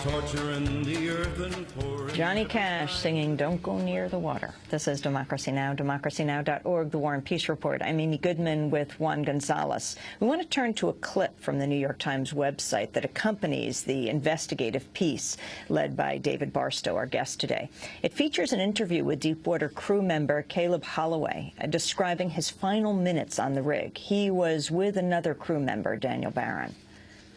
torturing the earth and pouring. Johnny Cash singing "Don't Go Near the Water." This is Democracy Now!, democracynow.org, The War and Peace Report. I'm Amy Goodman with Juan Gonzalez. We want to turn to a clip from the New York Times website that accompanies the investigative piece led by David Barstow, our guest today. It features an interview with Deepwater crew member Caleb Holloway describing his final minutes on the rig. He was with another crew member, Daniel Barron.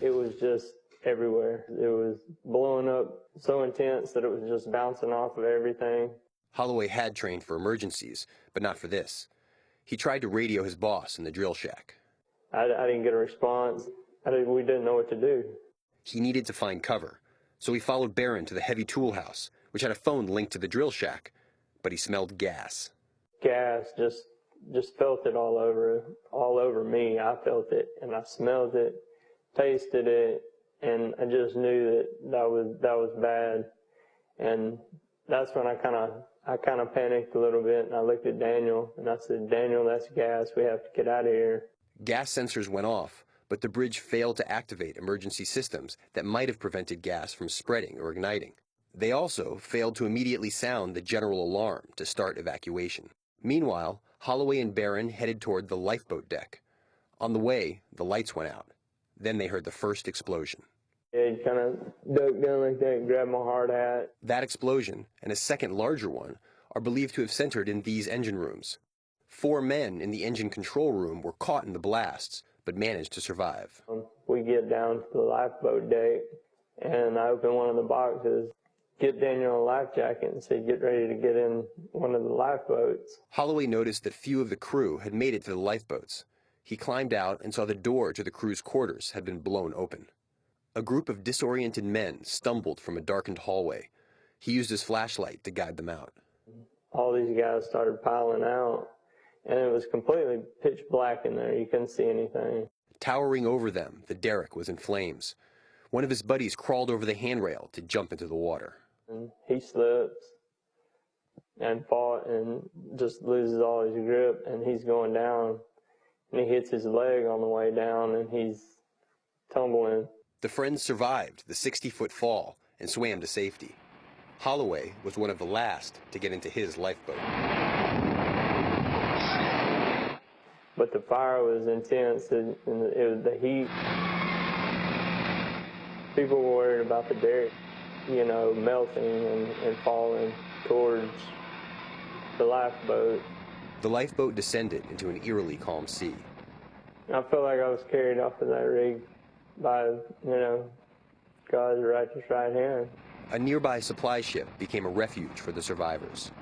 It was just everywhere. It was blowing up so intense that it was just bouncing off of everything. Holloway had trained for emergencies, but not for this. He tried to radio his boss in the drill shack. I didn't get a response. We didn't know what to do. He needed to find cover, so he followed Barron to the heavy tool house, which had a phone linked to the drill shack, but he smelled gas. Gas, just felt it all over me. I felt it, and I smelled it, tasted it, and I just knew that was bad. And that's when I kind of panicked a little bit, and I looked at Daniel, and I said, "Daniel, that's gas. We have to get out of here." Gas sensors went off, but the bridge failed to activate emergency systems that might have prevented gas from spreading or igniting. They also failed to immediately sound the general alarm to start evacuation. Meanwhile, Holloway and Barron headed toward the lifeboat deck. On the way, the lights went out. Then they heard the first explosion. It kind of dug down like that and grabbed my hard hat. That explosion, and a second larger one, are believed to have centered in these engine rooms. 4 men in the engine control room were caught in the blasts, but managed to survive. We get down to the lifeboat deck, and I open one of the boxes, get Daniel a life jacket, and say, "Get ready to get in one of the lifeboats." Holloway noticed that few of the crew had made it to the lifeboats. He climbed out and saw the door to the crew's quarters had been blown open. A group of disoriented men stumbled from a darkened hallway. He used his flashlight to guide them out. All these guys started piling out, and it was completely pitch black in there. You couldn't see anything. Towering over them, the derrick was in flames. One of his buddies crawled over the handrail to jump into the water. And he slips and fought and just loses all his grip, and he's going down, and he hits his leg on the way down, and he's tumbling. The friends survived the 60-foot fall and swam to safety. Holloway was one of the last to get into his lifeboat. But the fire was intense, and it was the heat. People were worried about the derrick, melting and falling towards the lifeboat. The lifeboat descended into an eerily calm sea. I felt like I was carried off of that rig by, God's righteous right hand. A nearby supply ship became a refuge for the survivors.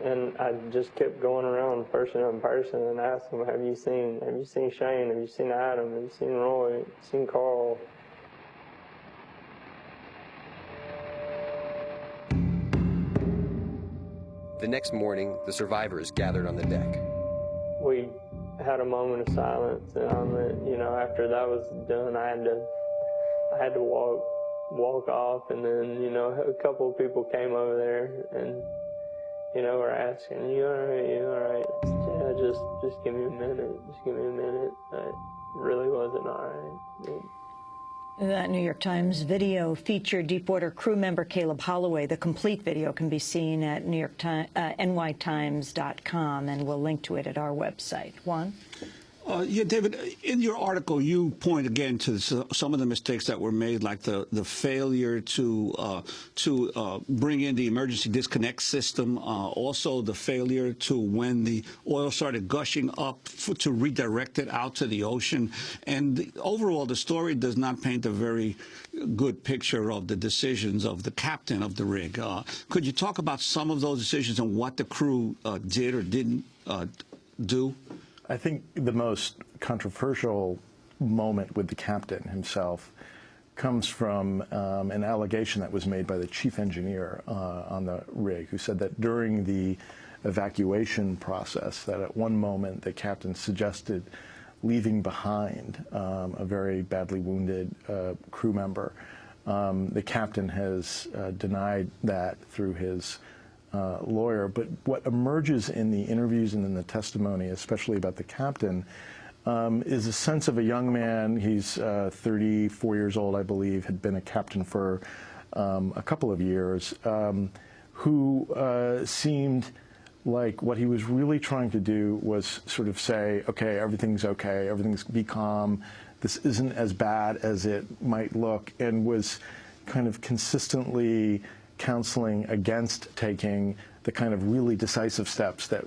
And I just kept going around person on person and asking them, have you seen Shane? Have you seen Adam? Have you seen Roy? Have you seen Carl? The next morning, the survivors gathered on the deck. We had a moment of silence, and after that was done, I had to walk off, and then a couple of people came over there and were asking, "You all right? You all right?" I said, "Yeah, just give me a minute. Just give me a minute." I really wasn't all right. That New York Times video featured Deepwater crew member Caleb Holloway. The complete video can be seen at nytimes.com, and we'll link to it at our website. Juan? Yeah, David, in your article, you point again to some of the mistakes that were made, like the failure to bring in the emergency disconnect system, also the failure to, when the oil started gushing up, to redirect it out to the ocean. And overall, the story does not paint a very good picture of the decisions of the captain of the rig. Could you talk about some of those decisions and what the crew did or didn't do? I think the most controversial moment with the captain himself comes from an allegation that was made by the chief engineer on the rig, who said that during the evacuation process, that at one moment the captain suggested leaving behind a very badly wounded crew member. The captain has denied that through his lawyer, but what emerges in the interviews and in the testimony, especially about the captain, is a sense of a young man. He's 34 years old, I believe, had been a captain for a couple of years, who seemed like what he was really trying to do was sort of say, okay, everything's be calm, this isn't as bad as it might look, and was kind of consistently counseling against taking the kind of really decisive steps that,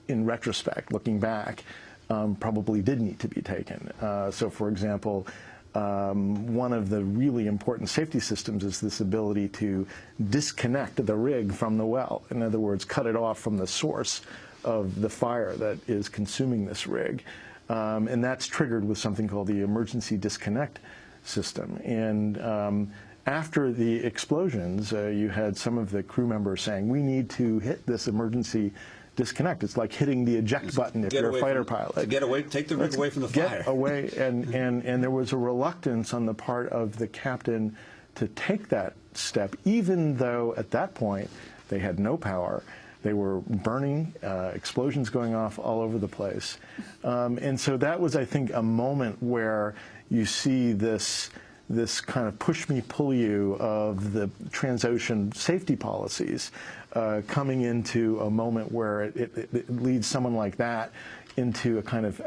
in retrospect, looking back, probably did need to be taken. So, for example, one of the really important safety systems is this ability to disconnect the rig from the well. In other words, cut it off from the source of the fire that is consuming this rig. And that's triggered with something called the emergency disconnect system. And after the explosions, you had some of the crew members saying, we need to hit this emergency disconnect. It's like hitting the eject button if you're a fighter pilot. To get away, take the rig away from the fire. Get away, and there was a reluctance on the part of the captain to take that step, even though at that point they had no power. They were burning, explosions going off all over the place. And so that was, I think, a moment where you see this kind of push me, pull you of the Transocean safety policies coming into a moment where it leads someone like that into a kind of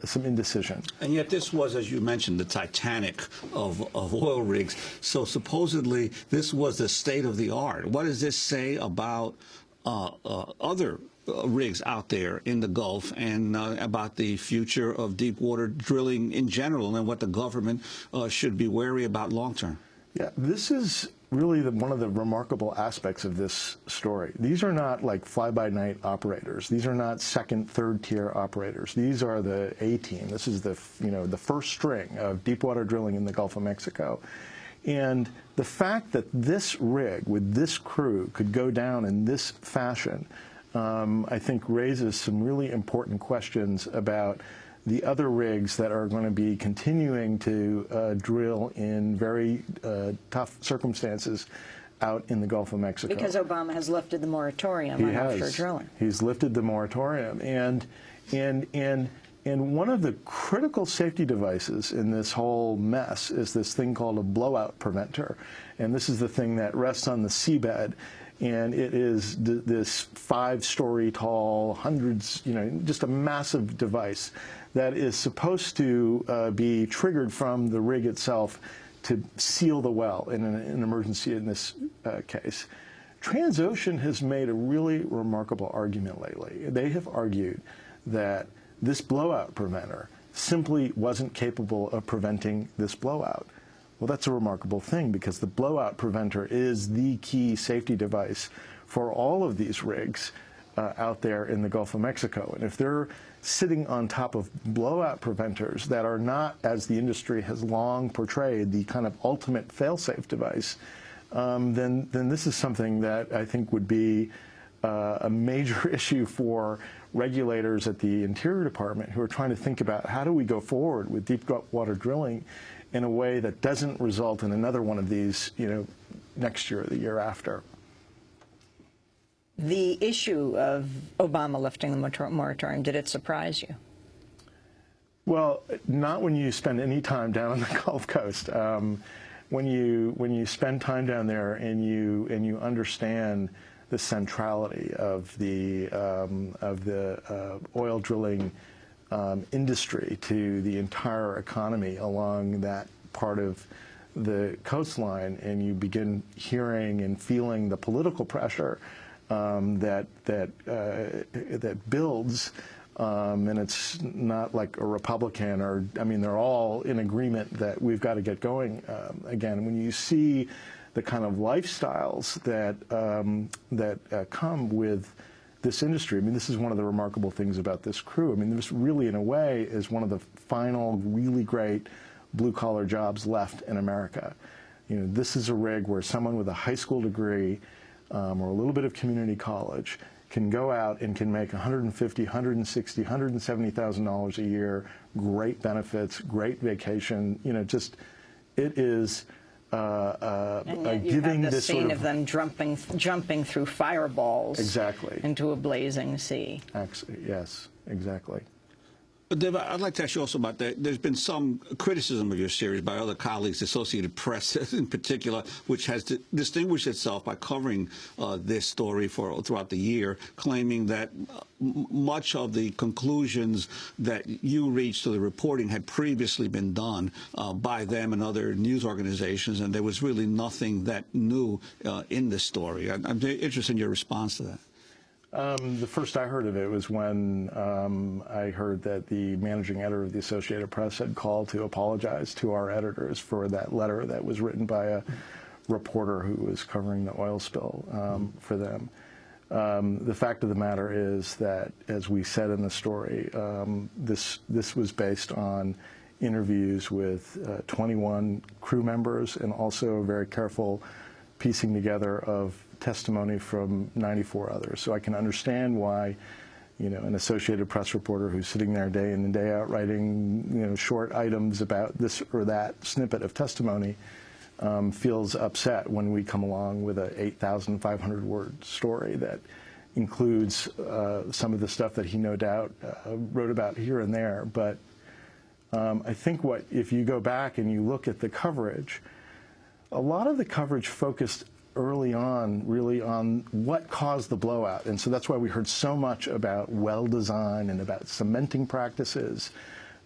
some indecision. And yet this was, as you mentioned, the Titanic of oil rigs. So supposedly this was the state of the art. What does this say about other rigs out there in the Gulf and about the future of deep water drilling in general and what the government should be wary about long term? Yeah, this is really one of the remarkable aspects of this story. These are not like fly-by-night operators. These are not second, third-tier operators. These are the A-team. This is the first string of deepwater drilling in the Gulf of Mexico. And the fact that this rig with this crew could go down in this fashion, I think raises some really important questions about the other rigs that are going to be continuing to drill in very tough circumstances out in the Gulf of Mexico. Because Obama has lifted the moratorium on offshore drilling. He's lifted the moratorium. And one of the critical safety devices in this whole mess is this thing called a blowout preventer. And this is the thing that rests on the seabed. And it is this 5-story tall, hundreds, just a massive device that is supposed to be triggered from the rig itself to seal the well in an emergency in this case. Transocean has made a really remarkable argument lately. They have argued that this blowout preventer simply wasn't capable of preventing this blowout. Well, that's a remarkable thing because the blowout preventer is the key safety device for all of these rigs out there in the Gulf of Mexico. And if they're sitting on top of blowout preventers that are not, as the industry has long portrayed, the kind of ultimate fail-safe device, then this is something that I think would be a major issue for regulators at the Interior Department who are trying to think about how do we go forward with deep water drilling in a way that doesn't result in another one of these, next year or the year after. The issue of Obama lifting the moratorium, did it surprise you? Well, not when you spend any time down on the Gulf Coast. When you spend time down there and you understand the centrality of the oil drilling industry to the entire economy along that part of the coastline, and you begin hearing and feeling the political pressure that builds, and it's not like a Republican or, they're all in agreement that we've got to get going again. When you see the kind of lifestyles that come with this industry, this is one of the remarkable things about this crew. This really, in a way, is one of the final really great blue-collar jobs left in America. This is a rig where someone with a high school degree or a little bit of community college can go out and can make $150,000, $160,000, $170,000 a year, great benefits, great vacation. It is and yet you giving have the this scene sort of them jumping through fireballs exactly into a blazing sea. Yes, exactly. Dave, I'd like to ask you also about that. There's been some criticism of your series by other colleagues, Associated Press in particular, which has distinguished itself by covering this story throughout the year, claiming that much of the conclusions that you reached to the reporting had previously been done by them and other news organizations, and there was really nothing that new in this story. I'm interested in your response to that. The first I heard of it was when I heard that the managing editor of the Associated Press had called to apologize to our editors for that letter that was written by a reporter who was covering the oil spill for them. The fact of the matter is that, as we said in the story, this was based on interviews with 21 crew members and also a very careful piecing together of testimony from 94 others. So I can understand why, an Associated Press reporter who's sitting there day in and day out writing, short items about this or that snippet of testimony feels upset when we come along with a 8,500-word story that includes some of the stuff that he no doubt wrote about here and there. But I think if you go back and you look at the coverage, a lot of the coverage focused early on really on what caused the blowout. And so that's why we heard so much about well design and about cementing practices.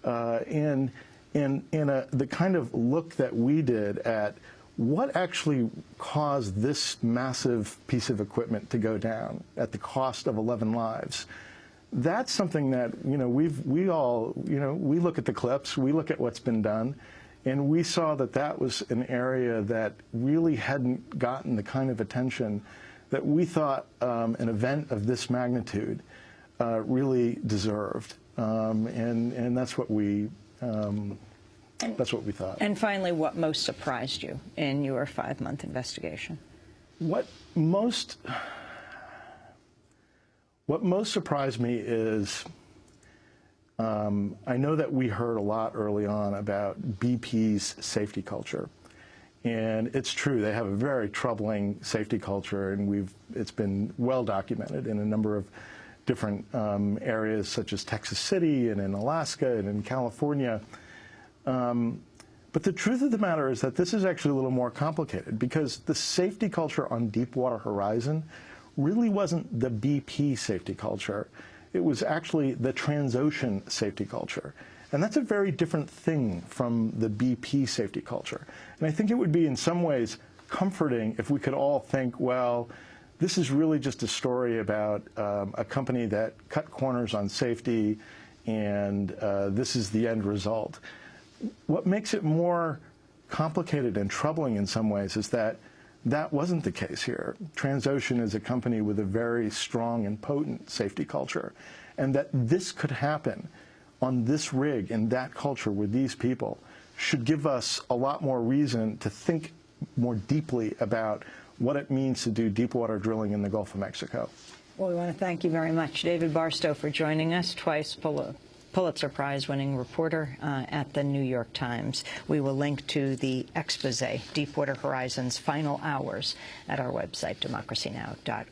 And the kind of look that we did at what actually caused this massive piece of equipment to go down at the cost of 11 lives. That's something that, we look at the clips, we look at what's been done, and we saw that that was an area that really hadn't gotten the kind of attention that we thought an event of this magnitude really deserved. And that's what we thought. And finally, what most surprised you in your 5-month investigation? What most surprised me is I know that we heard a lot early on about BP's safety culture. And it's true, they have a very troubling safety culture, and it's been well documented in a number of different areas, such as Texas City and in Alaska and in California. But the truth of the matter is that this is actually a little more complicated, because the safety culture on Deepwater Horizon really wasn't the BP safety culture. It was actually the Transocean safety culture. And that's a very different thing from the BP safety culture. And I think it would be in some ways comforting if we could all think, well, this is really just a story about a company that cut corners on safety, and this is the end result. What makes it more complicated and troubling in some ways is that that wasn't the case here. Transocean is a company with a very strong and potent safety culture, and that this could happen on this rig in that culture with these people should give us a lot more reason to think more deeply about what it means to do deepwater drilling in the Gulf of Mexico. Well, we want to thank you very much, David Barstow, for joining us, twice Pulitzer Prize-winning reporter at the New York Times. We will link to the expose, Deepwater Horizon's Final Hours, at our website, democracynow.org.